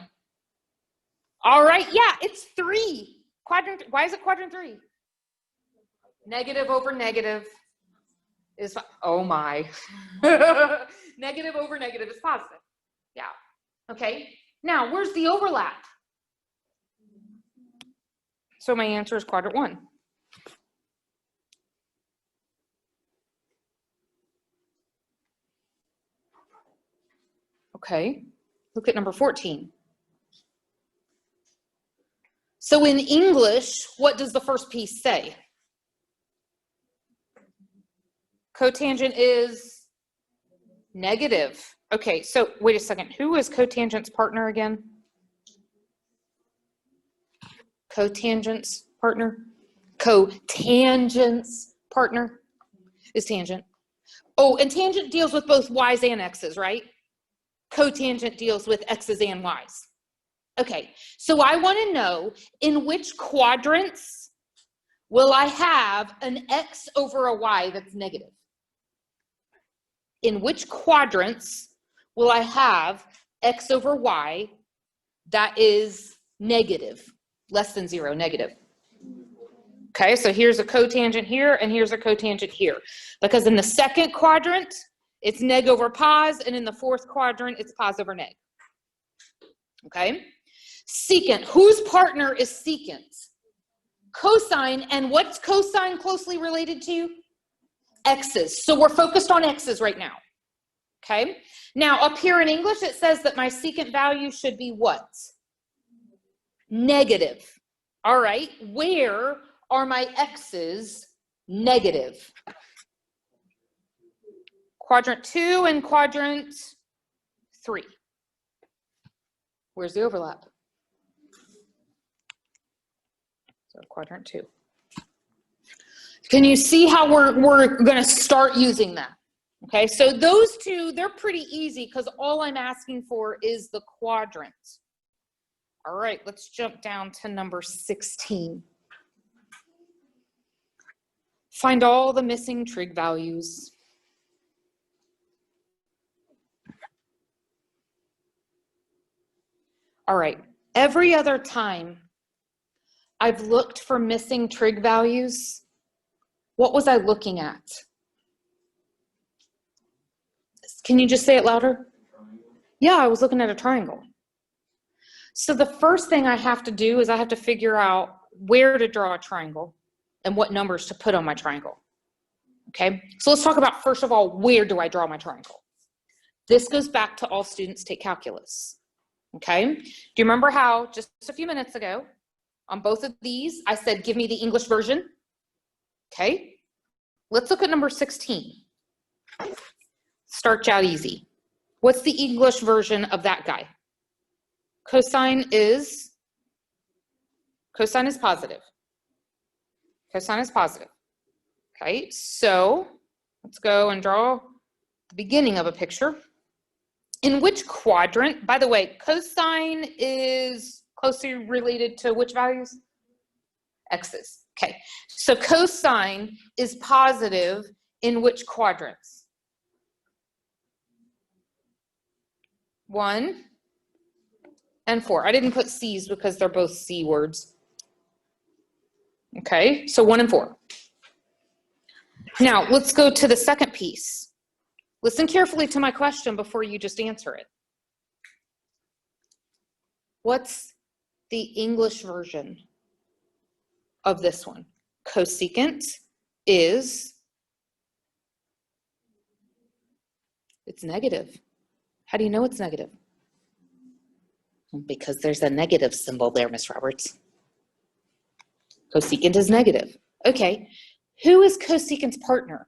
All right, yeah, it's 3. Quadrant. Why is it quadrant 3? Negative over negative is, oh my. Negative over negative is positive. Yeah. Okay. Now, where's the overlap? So my answer is quadrant 1. Okay. Look at number 14. So in English, what does the first piece say? Cotangent is negative. Okay, so wait a second. Who is cotangent's partner again? Cotangent's partner? Cotangent's partner is tangent. Oh, and tangent deals with both y's and x's, right? Cotangent deals with x's and y's. Okay, so I want to know in which quadrants will I have an x over a y that's negative? In which quadrants will I have x over y that is negative, less than 0, negative? Okay, so here's a cotangent here, and here's a cotangent here. Because in the second quadrant, it's neg over pos, and in the fourth quadrant, it's pos over neg. Okay? Secant, whose partner is secant? Cosine, and what's cosine closely related to? X's. So we're focused on X's right now. Okay? Now, up here in English, it says that my secant value should be what? Negative. All right, where are my X's negative? Quadrant 2 and quadrant 3. Where's the overlap? So quadrant 2. Can you see how we're going to start using that? Okay, so those two, they're pretty easy because all I'm asking for is the quadrant. All right, let's jump down to number 16. Find all the missing trig values. All right, every other time I've looked for missing trig values, what was I looking at? Can you just say it louder? Yeah, I was looking at a triangle. So the first thing I have to do is I have to figure out where to draw a triangle and what numbers to put on my triangle. Okay, so let's talk about, first of all, where do I draw my triangle? This goes back to all students take calculus. Okay, do you remember how just a few minutes ago on both of these, I said, give me the English version? Okay, let's look at number 16. Start out easy. What's the English version of that guy? Cosine is positive. Cosine is positive. Okay, so let's go and draw the beginning of a picture. In which quadrant, by the way, cosine is closely related to which values? X's. Okay, so cosine is positive in which quadrants? 1 and 4. I didn't put C's because they're both C words. Okay, so 1 and 4. Now, let's go to the second piece. Listen carefully to my question before you just answer it. What's the English version of this one? Cosecant is, it's negative. How do you know it's negative? Because there's a negative symbol there, Miss Roberts. Cosecant is negative. Okay, who is cosecant's partner?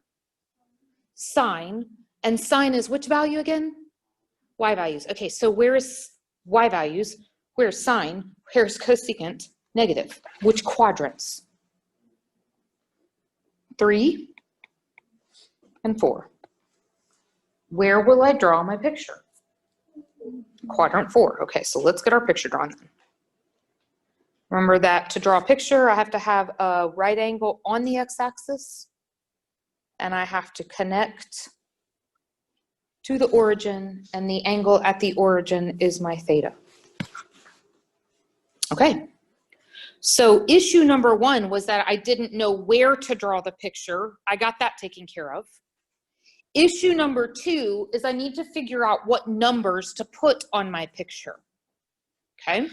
Sine, and sine is which value again? Y values. Okay, so where is Y values? Where's sine? Where's cosecant? Negative. Which quadrants? 3 and 4. Where will I draw my picture? Quadrant 4. Okay, so let's get our picture drawn then. Remember that to draw a picture, I have to have a right angle on the x-axis, and I have to connect to the origin, and the angle at the origin is my theta. Okay, so issue number 1 was that I didn't know where to draw the picture. I got that taken care of. Issue number 2 is I need to figure out what numbers to put on my picture. Okay,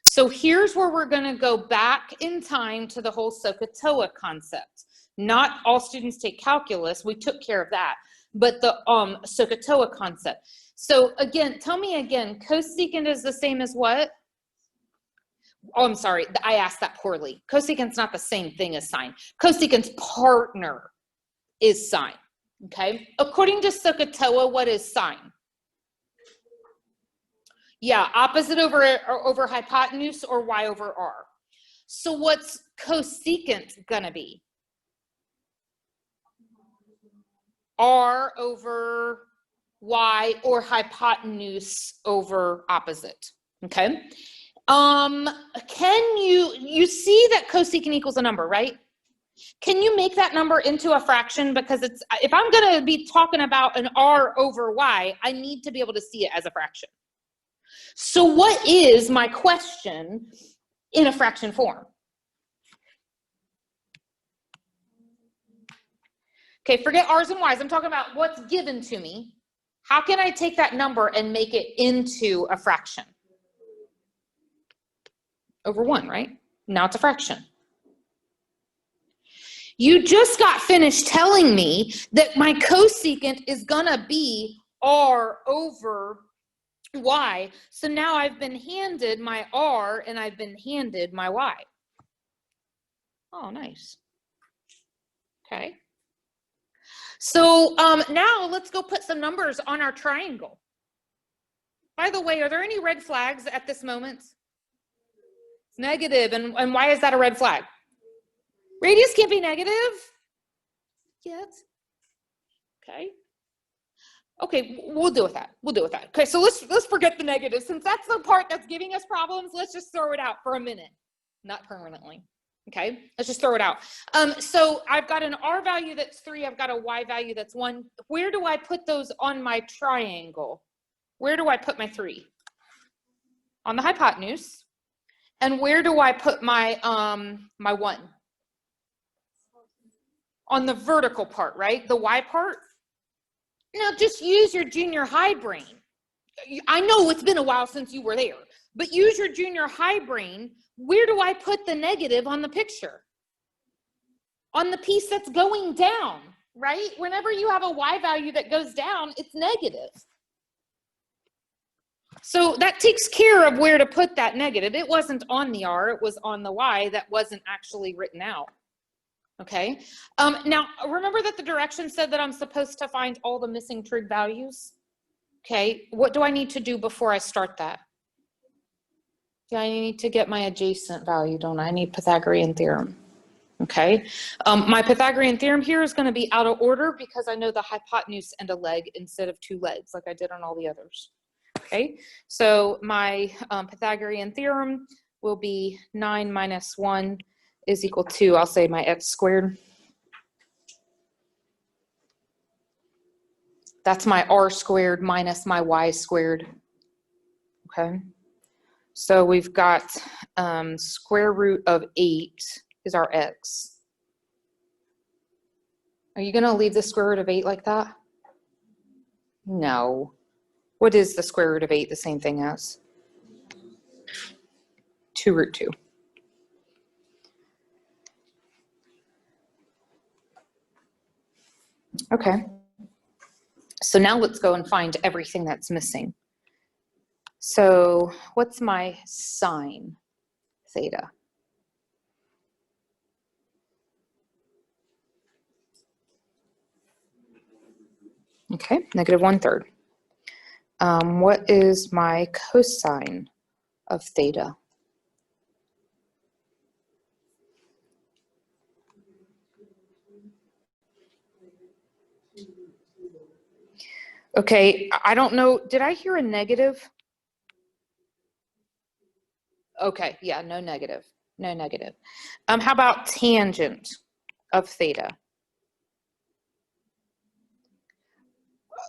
so here's where we're going to go back in time to the whole SOHCAHTOA concept. Not all students take calculus. We took care of that. But the SOHCAHTOA concept. So again, tell me again, cosecant is the same as what? Oh, I'm sorry. I asked that poorly. Cosecant's not the same thing as sine. Cosecant's partner is sine. Okay. According to SOHCAHTOA, what is sine? Yeah, opposite over hypotenuse, or y over r. So what's cosecant gonna be? R over y, or hypotenuse over opposite. Okay. Can you see that cosecant equals a number, right? Can you make that number into a fraction? Because it's, if I'm going to be talking about an r over y, I need to be able to see it as a fraction. So what is my question in a fraction form? Okay, forget r's and y's. I'm talking about what's given to me. How can I take that number and make it into a fraction? Over 1, right? Now it's a fraction. You just got finished telling me that my cosecant is gonna be r over y. So now I've been handed my r and I've been handed my y. Oh, nice. Okay. So now let's go put some numbers on our triangle. By the way, are there any red flags at this moment? It's negative, and why is that a red flag? Radius can't be negative yet. Okay. Okay, we'll deal with that. We'll deal with that. Okay, so let's forget the negative. Since that's the part that's giving us problems, let's just throw it out for a minute. Not permanently. Okay, let's just throw it out. So I've got an r value that's 3. I've got a y value that's 1. Where do I put those on my triangle? Where do I put my 3? On the hypotenuse. And where do I put my my 1? On the vertical part, right? The y part. Now just use your junior high brain. I know it's been a while since you were there, but use your junior high brain. Where do I put the negative on the picture? On the piece that's going down, right? Whenever you have a y value that goes down, it's negative. So that takes care of where to put that negative. It wasn't on the r, it was on the y that wasn't actually written out. Okay, now remember that the direction said that I'm supposed to find all the missing trig values? Okay, what do I need to do before I start that? Yeah, I need to get my adjacent value, don't I? I need Pythagorean theorem. Okay. My Pythagorean theorem here is going to be out of order because I know the hypotenuse and a leg instead of two legs like I did on all the others. Okay. So my Pythagorean theorem will be 9 minus 1 is equal to, I'll say my x squared. That's my r squared minus my y squared. Okay. So we've got square root of 8 is our x. Are you going to leave the square root of 8 like that? No. What is the square root of 8 the same thing as? 2 root 2. Okay. So now let's go and find everything that's missing. So what's my sine theta? Okay, negative 1/3. What is my cosine of theta? Okay, I don't know. Did I hear a negative? Okay, yeah, no negative. No negative. How about tangent of theta?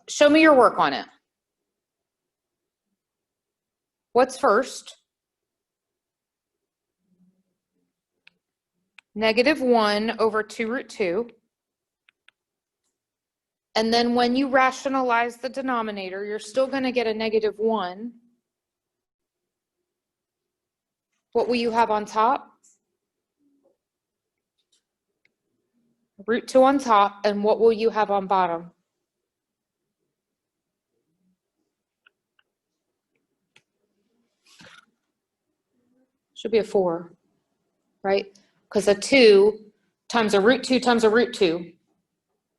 Show me your work on it. What's first? Negative 1 over 2 root 2. And then when you rationalize the denominator, you're still going to get a negative 1. What will you have on top? Root 2 on top. And what will you have on bottom? Should be a 4, right? Because a 2 times a root 2 times a root 2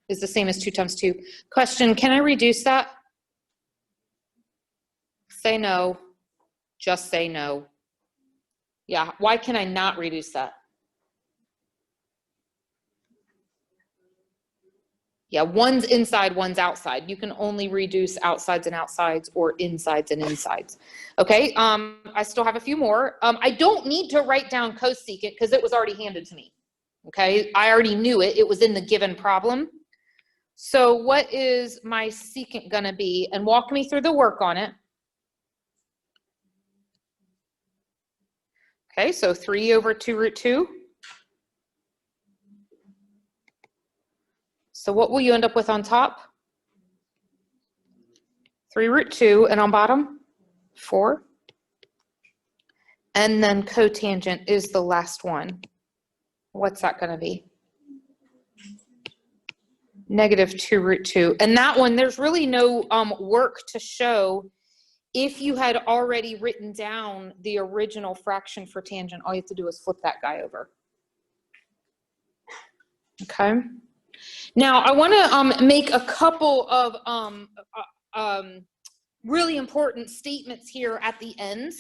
is the same as 2 times 2. Question, can I reduce that? Say no. Just say no. Yeah, why can I not reduce that? Yeah, one's inside, one's outside. You can only reduce outsides and outsides or insides and insides. Okay, I still have a few more. I don't need to write down cosecant because it was already handed to me. Okay, I already knew it. It was in the given problem. So what is my secant gonna be? And walk me through the work on it. Okay, so 3 over 2 root 2. So what will you end up with on top? 3 root 2, and on bottom? 4. And then cotangent is the last one. What's that going to be? Negative 2 root 2. And that one, there's really no work to show. If you had already written down the original fraction for tangent, all you have to do is flip that guy over. Okay. Now, I want to make a couple of really important statements here at the end.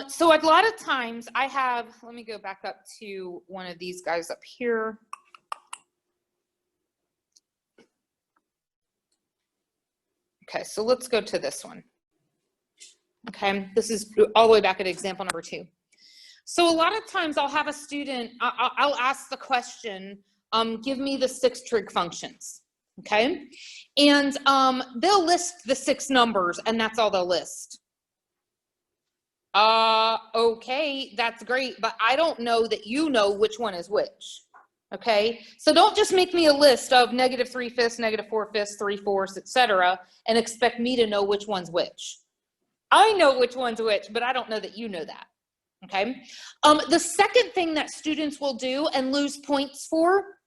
So a lot of times I have, let me go back up to one of these guys up here. Okay, so let's go to this one. Okay, this is all the way back at example number 2. So a lot of times I'll have a student, I'll ask the question, give me the 6 trig functions, okay? And they'll list the 6 numbers and that's all they'll list. Okay, that's great, but I don't know that you know which one is which, okay? So don't just make me a list of negative 3/5, negative 4/5, 3/4, etc., and expect me to know which one's which. I know which one's which, but I don't know that you know that. Okay. The second thing that students will do and lose points for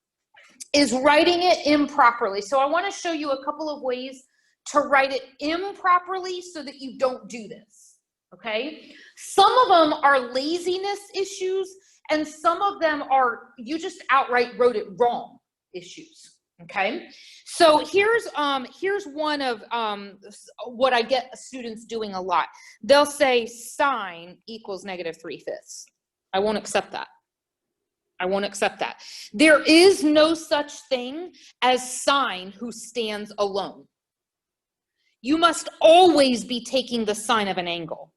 is writing it improperly. So I want to show you a couple of ways to write it improperly so that you don't do this. Okay. Some of them are laziness issues and some of them are you just outright wrote it wrong issues. Okay, so here's one of what I get students doing a lot. They'll say sine equals -3/5. I won't accept that. I won't accept that. There is no such thing as sine who stands alone. You must always be taking the sine of an angle,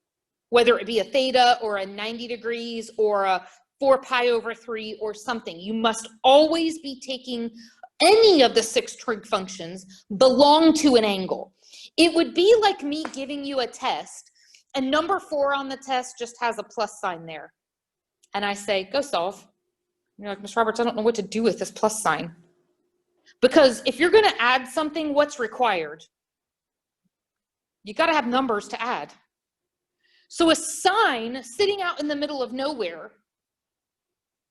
whether it be a theta or a 90 degrees or a 4π/3 or something. You must always be taking any of the 6 trig functions belong to an angle. It would be like me giving you a test and number 4 on the test just has a plus sign there. And I say, go solve. You're like, Ms. Roberts, I don't know what to do with this plus sign. Because if you're going to add something, what's required? You got to have numbers to add. So a sine sitting out in the middle of nowhere,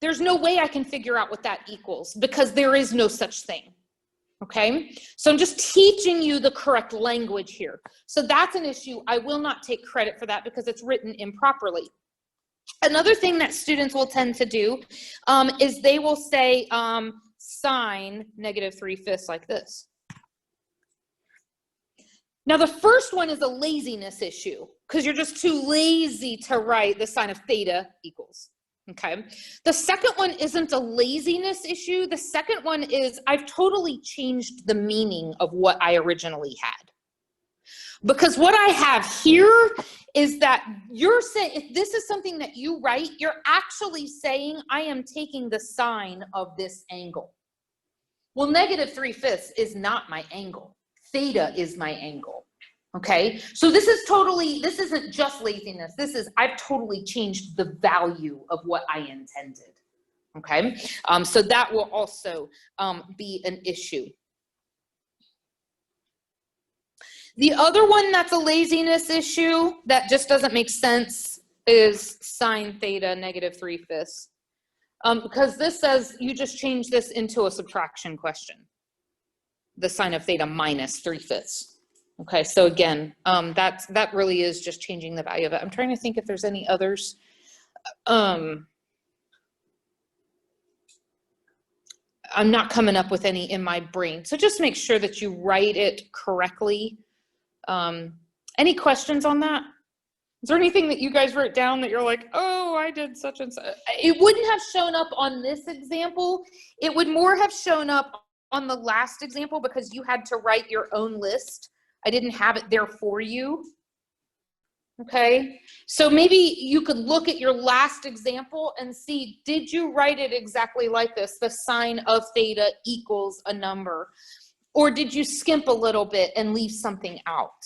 there's no way I can figure out what that equals because there is no such thing. Okay, so I'm just teaching you the correct language here. So that's an issue. I will not take credit for that because it's written improperly. Another thing that students will tend to do is they will say sine -3/5 like this. Now the first one is a laziness issue because you're just too lazy to write the sine of theta equals. Okay. The second one isn't a laziness issue. The second one is I've totally changed the meaning of what I originally had. Because what I have here is that you're saying, if this is something that you write, you're actually saying I am taking the sine of this angle. Well, -3/5 is not my angle. Theta is my angle. Okay, so this isn't just laziness. I've totally changed the value of what I intended. Okay, so that will also be an issue. The other one that's a laziness issue that just doesn't make sense is sine theta -3/5. Because this says you just change this into a subtraction question. The sine of theta -3/5. Okay, so again, that really is just changing the value of it. I'm trying to think if there's any others. I'm not coming up with any in my brain. So just make sure that you write it correctly. Any questions on that? Is there anything that you guys wrote down that you're like, oh, I did such and such? It wouldn't have shown up on this example. It would more have shown up on the last example because you had to write your own list. I didn't have it there for you. Okay, so maybe you could look at your last example and see, did you write it exactly like this? The sine of theta equals a number. Or did you skimp a little bit and leave something out?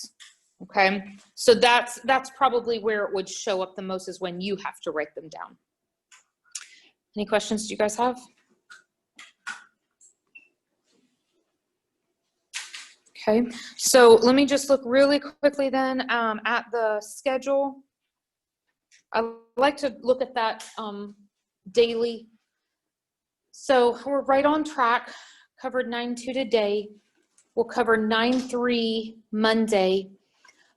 Okay, so that's probably where it would show up the most, is when you have to write them down. Any questions do you guys have? Okay, so let me just look really quickly then at the schedule. I like to look at that daily. So we're right on track. Covered 9-2 today. We'll cover 9-3 Monday.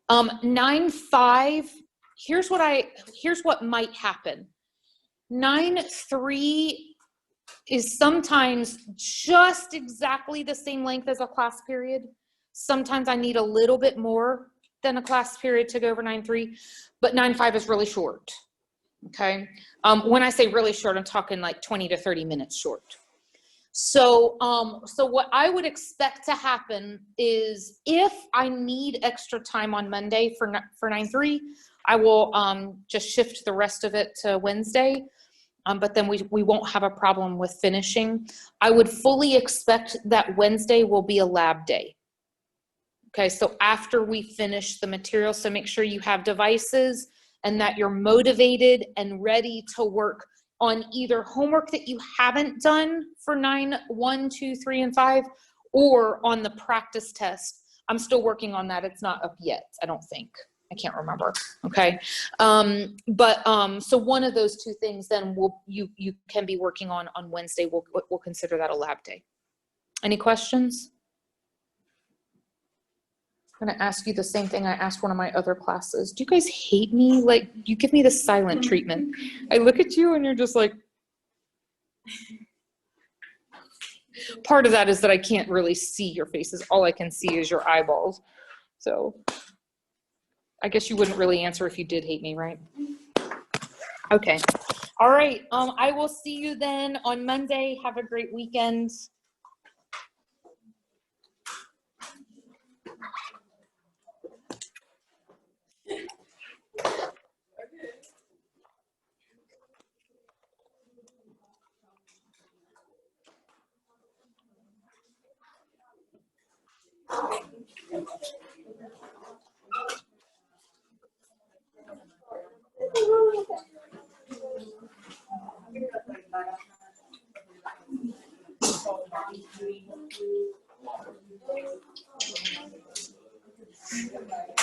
9-5. Here's what might happen. 9-3 is sometimes just exactly the same length as a class period. Sometimes I need a little bit more than a class period to go over 9-3, but 9-5 is really short. Okay. When I say really short, I'm talking like 20 to 30 minutes short. So what I would expect to happen is if I need extra time on Monday for 9-3, I will just shift the rest of it to Wednesday. But then we won't have a problem with finishing. I would fully expect that Wednesday will be a lab day. Okay, so after we finish the material, so make sure you have devices and that you're motivated and ready to work on either homework that you haven't done for 9-1, 2, 3, and 5, or on the practice test. I'm still working on that. It's not up yet, I don't think. I can't remember. Okay, so one of those two things then you can be working on Wednesday. We'll consider that a lab day. Any questions? I'm going to ask you the same thing I asked one of my other classes. Do you guys hate me? Like, you give me the silent treatment. I look at you and you're just like. part of that is that I can't really see your faces. All I can see is your eyeballs. So I guess you wouldn't really answer if you did hate me, right? Okay. All right. I will see you then on Monday. Have a great weekend.